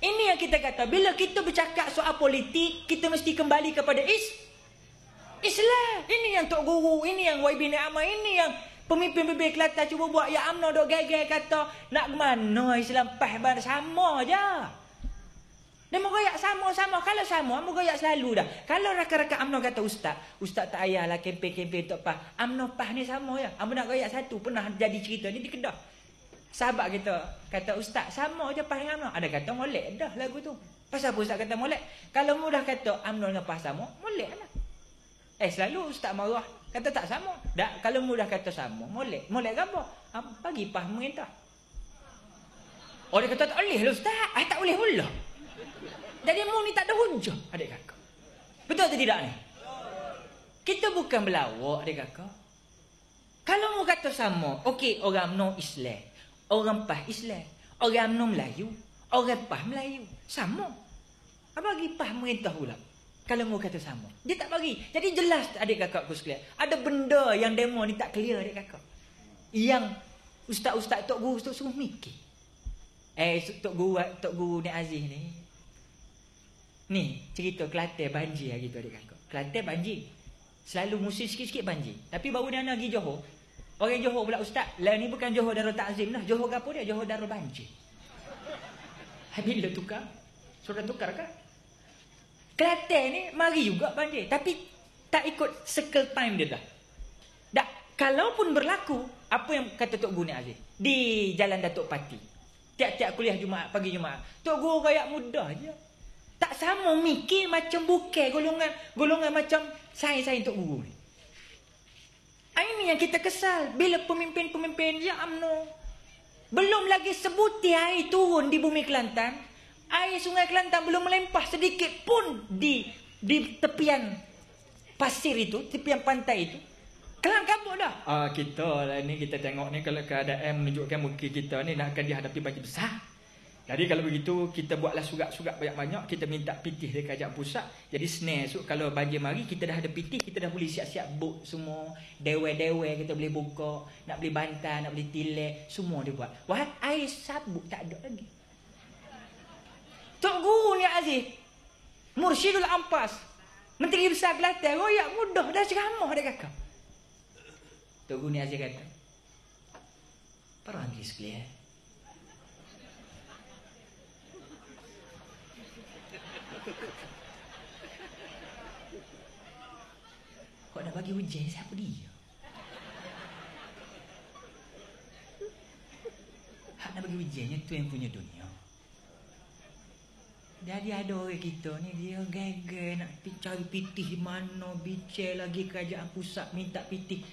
Ini yang kita kata, bila kita bercakap soal politik, kita mesti kembali kepada Islam. Ini yang Tok Guru, ini yang YB Ni'amah, ini yang pemimpin-pemimpin Kelantan cuba buat. Ya UMNO dok geger kata, nak ke mana Islam PAS sama je. Dia mau goyak sama-sama. Kalau sama, mau goyak selalu dah. Kalau rakan-rakan UMNO kata Ustaz tak payahlah kempen-kempen untuk PAS. UMNO PAS ni sama je. Ambo nak goyak satu. Pernah jadi cerita ni di Kedah. Sahabat kita kata, Ustaz sama je PAS dengan UMNO. Ada kata molek dah lagu tu. Pasal apa Ustaz kata molek? Kalau mudah kata UMNO dengan PAS sama, molek lah. Selalu Ustaz marah. Kata tak sama. Tak, kalau mudah kata sama, molek. Molek ke apa? Bagi PAS merintah. Oh, dia kata tak boleh lah Ustaz. Tak boleh pula. Jadi mu ni tak ada hujah, adik kakak. Betul atau tidak ni? Kita bukan berlawak, adik kakak. Kalau mu kata sama, okey, orang UMNO Islam, orang PAS Islam, orang UMNO Melayu, orang PAS Melayu, sama. Apa bagi PAS merintah pula? Kalau mu kata sama, dia tak bagi. Jadi jelas adik kakakku sekalian, ada benda yang demo ni tak clear adik kakak. Yang ustaz-ustaz Tok Guru suruh mikir. Tok Guru ni Aziz ni cerita Kelantan banjir hari tu adik kakak. Kelantan banjir. Selalu musim sikit-sikit banjir. Tapi baru dia nak pergi Johor. Orang Johor pula ustaz. Lah ni bukan Johor Darul Ta'zim lah. Johor apa dia? Johor Darul Banjir. Bila tukar? Sudah tukar kan? Kelantan ni mari juga banjir. Tapi tak ikut circle time dia dah. Kalaupun berlaku, apa yang kata Tok Guru ni Aziz? Di Jalan Datuk Pati. Tiap-tiap kuliah Jumaat, pagi Jumaat. Tok Guru kayak mudah je. Tak sama mikir macam bukan golongan macam sains Tok Guru ni. Ini yang kita kesal bila pemimpin-pemimpin ya UMNO belum lagi sebutir air turun di bumi Kelantan, air Sungai Kelantan belum melempah sedikit pun di tepian pasir itu, tepian pantai itu. Kelang kabut dah. Kita lah ni, kita tengok ni kalau keadaan menunjukkan mungkin kita ni nak akan dihadapi banjir besar. Jadi kalau begitu, kita buatlah surat-surat banyak-banyak. Kita minta pitih dari kerajaan pusat. Jadi senang esok kalau banjir mari, kita dah ada pitih. Kita dah boleh siap-siap bot semua. Dewe-dewe kita boleh buka. Nak beli bantal, nak beli tilek. Semua dia buat. Wah, air sabuk tak ada lagi. Tok Guru ni Aziz, Mursyidul Ampas, Menteri Besar Kelantan, royak mudah dah ceramah dia kakak. Tok Guru ni Aziz kata, para hadirin sekalian, kau nak bagi hujan siapa dia? Hak nak bagi hujannya tu yang punya dunia. Jadi ada orang kita ni dia gagal nak cari pitih mana, bincang lagi kerajaan pusat minta pitih.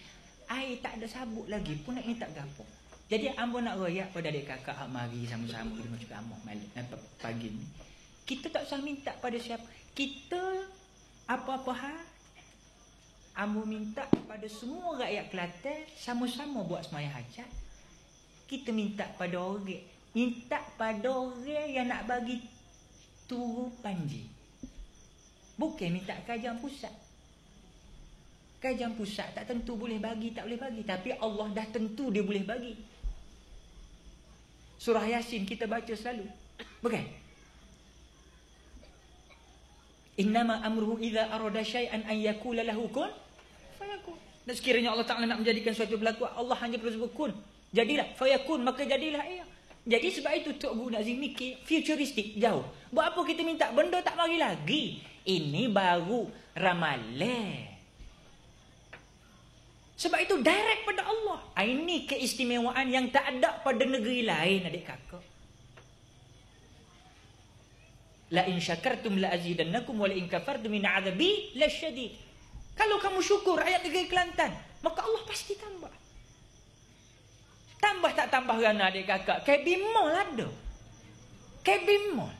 Air tak ada sabuk lagi pun nak minta gapo. Jadi ambo nak royak pada adik kakak hak mari sama-sama di masjid amah malam pagi ni. Kita tak usah minta pada siapa. Kita apa-apa hal, ambo minta pada semua rakyat Kelantan sama-sama buat sembahyang hajat. Kita minta pada orang, yang nak bagi turun banjir. Bukan minta kerajaan pusat. Kerajaan pusat tak tentu boleh bagi, tak boleh bagi. Tapi Allah dah tentu dia boleh bagi. Surah Yasin kita baca selalu. Bukan? Innama amruhu idza arada syai'an an yakula lahu kun fayakun. Dan sekiranya Allah Ta'ala nak menjadikan suatu berlaku, Allah hanya perlu kun. Jadilah, fayakun, maka jadilah ia. Jadi sebab itu Tok Guru Nazim mikir futuristik, jauh. Buat apa kita minta benda tak mari lagi? Ini baru ramalan. Sebab itu direct pada Allah. Ini keistimewaan yang tak ada pada negeri lain, adik kakak. La in syakartum la azidannakum wa la in kafartum min 'adzabi lasyadid. Kalau kamu syukur rakyat negeri Kelantan, maka Allah pasti tambah. Tambah tak tambah kerana adik kakak, KB Mall ada. KB Mall.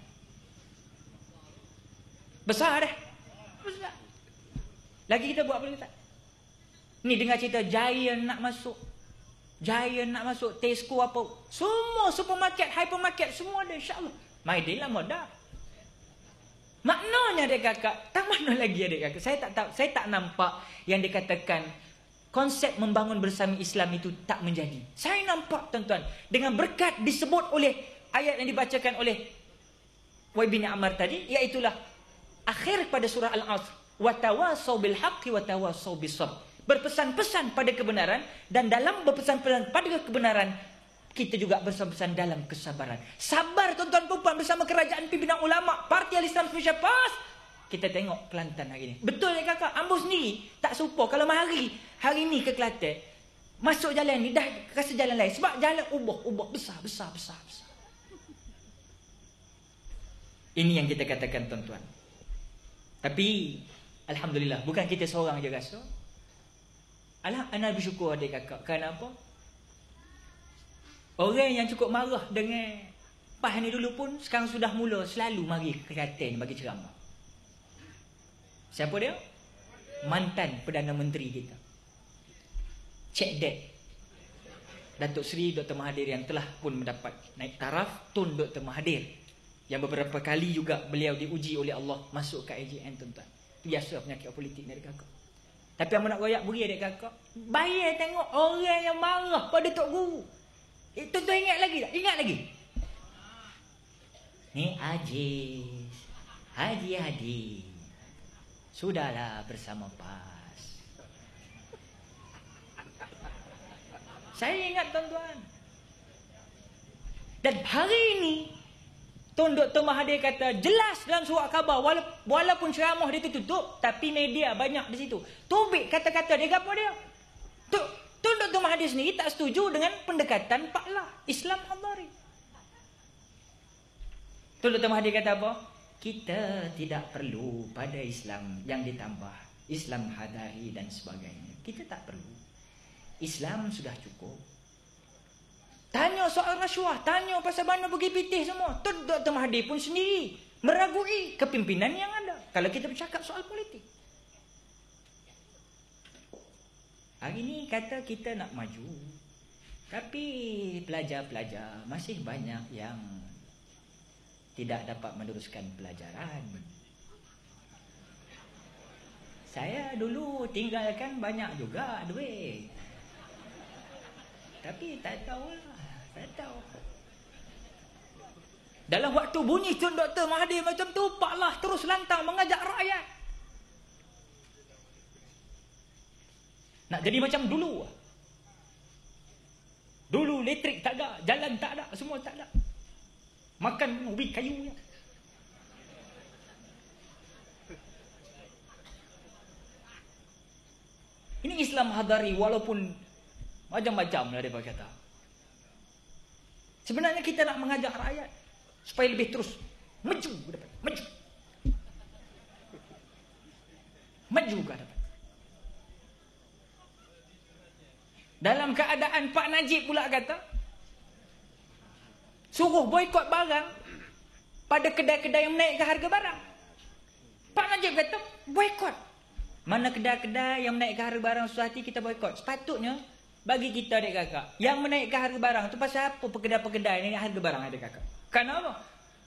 Besar dah. Besar. Lagi kita buat boleh tak? Ni dengar cerita Giant nak masuk. Giant nak masuk, Tesco apa. Semua supermarket, hypermarket, semua ada insya-Allah. Mai dia lama dah. Maknanya adik kakak, tak mana lagi adik kakak. Saya tak nampak yang dikatakan konsep membangun bersama Islam itu tak menjadi. Saya nampak tuan-tuan, dengan berkat disebut oleh ayat yang dibacakan oleh YB Ammar tadi, iaitulah akhir pada surah Al-Asr. Watawasau bil haqqi watawasau bis sabr. Berpesan-pesan pada kebenaran, dan dalam berpesan-pesan pada kebenaran, kita juga berpesan-pesan dalam kesabaran. Sabar tuan-tuan puan bersama kerajaan pimpinan ulama, Parti Al-Islam Malaysia PAS. Kita tengok Kelantan hari ni. Betul ya kakak? Ambo sendiri tak suka kalau hari ni ke Kelantan, masuk jalan ni dah rasa jalan lain. Sebab jalan ubah besar. Ini yang kita katakan tuan-tuan. Tapi alhamdulillah, bukan kita seorang je rasa. Ana bersyukur adik kakak. Kenapa? Orang yang cukup marah dengan PAS ni dulu pun sekarang sudah mula selalu mari ke Kelantan bagi ceramah. Siapa dia? Mantan Perdana Menteri kita, Cik Dek Datuk Seri Dr. Mahathir, yang telah pun mendapat naik taraf Tun Dr. Mahathir, yang beberapa kali juga beliau diuji oleh Allah masuk ke AJN tuan-tuan. Biasa penyakit politik dari kakak. Tapi yang nak royak beri adik kakak, bayar tengok orang yang marah pada Tok Guru. Tuan-tuan ingat lagi tak? Ingat lagi? Ni Aziz, Haji sudahlah bersama PAS. Saya ingat tuan-tuan. Dan hari ini Tun Dr. Mahathir kata jelas dalam surat khabar, walaupun ceramah dia tutup, tapi media banyak di situ. Tubik kata-kata dia, apa dia? Tun Dr. Mahathir sendiri tak setuju dengan pendekatan Pak Lah, Islam Hadari. Tun Dr. Mahathir kata apa? Kita tidak perlu pada Islam yang ditambah Islam Hadari dan sebagainya. Kita tak perlu. Islam sudah cukup. Tanya soal rasuah, tanya pasal mana pergi pitih semua. Dr. Mahathir pun sendiri meragui kepimpinan yang ada kalau kita bercakap soal politik. Hari ini kata kita nak maju, tapi pelajar-pelajar masih banyak yang tidak dapat meneruskan pelajaran. Saya dulu tinggalkan banyak juga duit, tapi tak tahulah. Tak tahu. Dalam waktu bunyi Tun Dr. Mahathir macam tu, Pak Lah terus lantang mengajak rakyat nak jadi macam dulu. Dulu elektrik tak ada, jalan tak ada, semua tak ada. Makan ubi kayu ya. Ini Islam Hadari, walaupun macam-macam lah dia kata. Sebenarnya kita nak mengajak rakyat supaya lebih terus maju ke depan, maju ke depan. Dalam keadaan Pak Najib pula kata suruh boikot barang pada kedai-kedai yang menaikkan harga barang. Pak Najib kata boikot. Mana kedai-kedai yang menaikkan harga barang susah hati kita boikot. Sepatutnya bagi kita adik kakak, yang menaikkan harga barang tu pasal apa pekedai-pekedai ni harga barang adik kakak? Kenapa?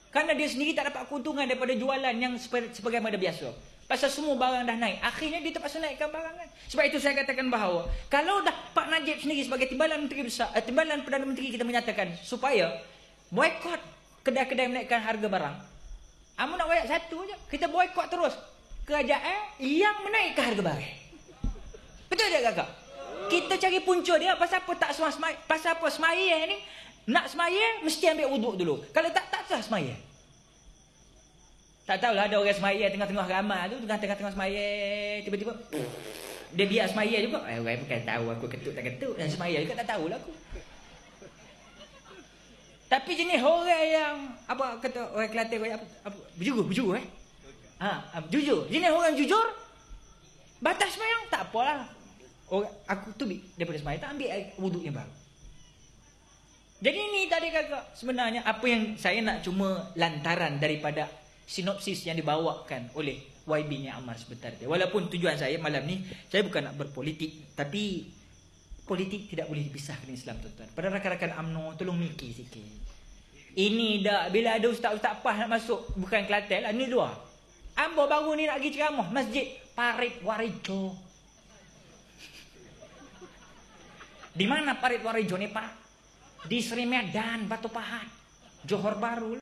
Karena dia sendiri tak dapat keuntungan daripada jualan yang sebagaimana biasa. Pasal semua barang dah naik, akhirnya dia terpaksa naikkan barang kan. Sebab itu saya katakan bahawa kalau dah Pak Najib sendiri sebagai timbalan menteri besar, timbalan Perdana Menteri kita menyatakan supaya boikot kedai-kedai menaikkan harga barang. Amu nak royak satu je, kita boikot terus kerajaan yang menaikkan harga barang. Betul tak kakak? Kita cari punca dia, pasal apa tak semaya, pasal apa semaya ni, nak semaya mesti ambil wuduk dulu. Kalau tak sah semaya. Tak tahulah ada orang semaya tengah-tengah ramai tu, tengah-tengah semaya tiba-tiba dia biar semaya juga. Orang bukan tahu aku ketut tak ketut, dan semaya juga tak tahulah aku. Tapi jenis orang yang apa kata orang Kelantan apa berjujur jujur. Jenis orang jujur batas sembahyang tak apalah. Orang aku tu daripada sembahyang tak ambil wuduk yang baru. Jadi ini tadi kakak, sebenarnya apa yang saya nak cuma lantaran daripada sinopsis yang dibawakan oleh YB Ammar sebentar tadi. Walaupun tujuan saya malam ni saya bukan nak berpolitik, tapi politik tidak boleh dipisahkan Islam tuan-tuan. Pada rakan-rakan UMNO tolong mikir sikit. Ini dah bila ada ustaz-ustaz PAS nak masuk, bukan Kelantan lah, ni luar. Ambo baru ni nak pergi ceramah Masjid Parit Warijo. Di mana Parit Warijo ni Pak? Di Sri Medan, Batu Pahat, Johor Bahru.